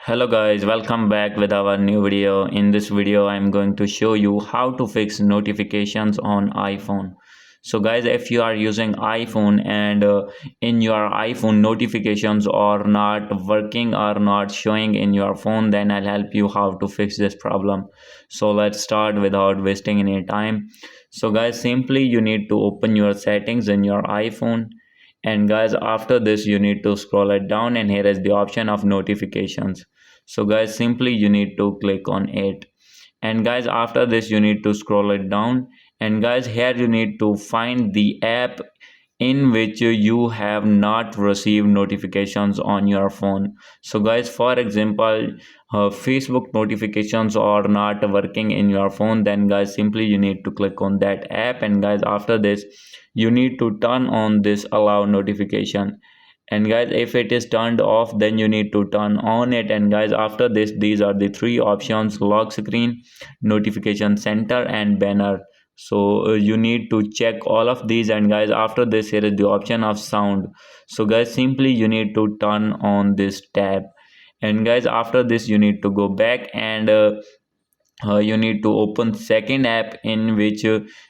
Hello guys, welcome back with our new video. In this video, I'm going to show you how to fix notifications on iPhone. So guys, if you are using iPhone and in your iPhone notifications are not working or not showing in your phone, then I'll help you how to fix this problem. So let's start without wasting any time. So guys, simply you need to open your settings in your iPhone, and guys after this you need to scroll it down, and here is the option of notifications. So guys, simply you need to click on it, and guys after this you need to scroll it down, and guys here you need to find the app in which you have not received notifications on your phone. So guys, for example, Facebook notifications are not working in your phone, then guys simply you need to click on that app, and guys after this you need to turn on this allow notification, and guys if it is turned off then you need to turn on it, and guys after this these are the three options: lock screen, notification center, and banner. So you need to check all of these, and guys after this here is the option of sound. So guys simply you need to turn on this tab, and guys after this you need to go back, and you need to open second app in which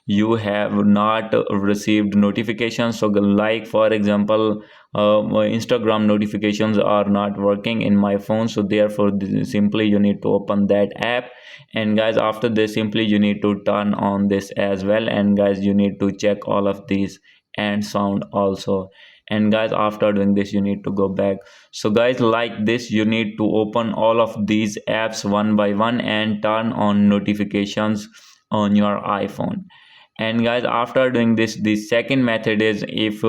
you have not received notifications. So like for example, my Instagram notifications are not working in my phone, so therefore simply you need to open that app, and guys after this simply you need to turn on this as well, and guys you need to check all of these and sound also, and guys after doing this you need to go back. So guys like this you need to open all of these apps one by one and turn on notifications on your iPhone. And guys after doing this, the second method is, if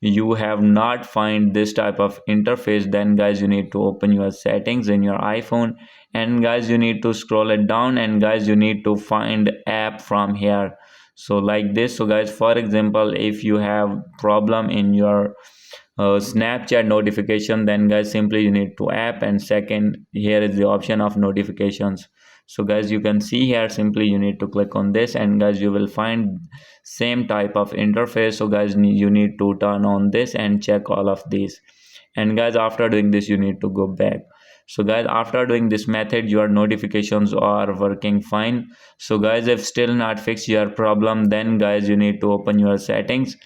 you have not find this type of interface, then guys you need to open your settings in your iPhone, and guys you need to scroll it down, and guys you need to find app from here. So like this. So guys for example, if you have problem in your Snapchat notification, then guys simply you need to app, and second here is the option of notifications. So guys you can see here, simply you need to click on this, and guys you will find same type of interface. So guys you need to turn on this and check all of these, and guys after doing this you need to go back. So guys after doing this method your notifications are working fine. So guys if still not fix your problem, then guys you need to open your settings,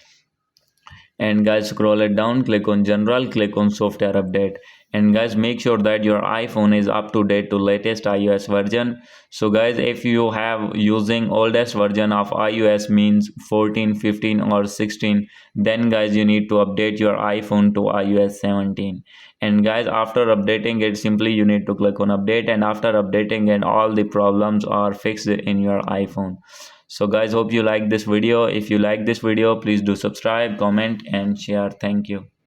and guys scroll it down, click on general, click on software update, and guys make sure that your iPhone is up to date to latest iOS version. So guys if you have using oldest version of iOS, means 14, 15 or 16, then guys you need to update your iPhone to iOS 17, and guys after updating it simply you need to click on update, and after updating and all the problems are fixed in your iPhone. So guys, hope you like this video. If you like this video, please do subscribe, comment and share. Thank you.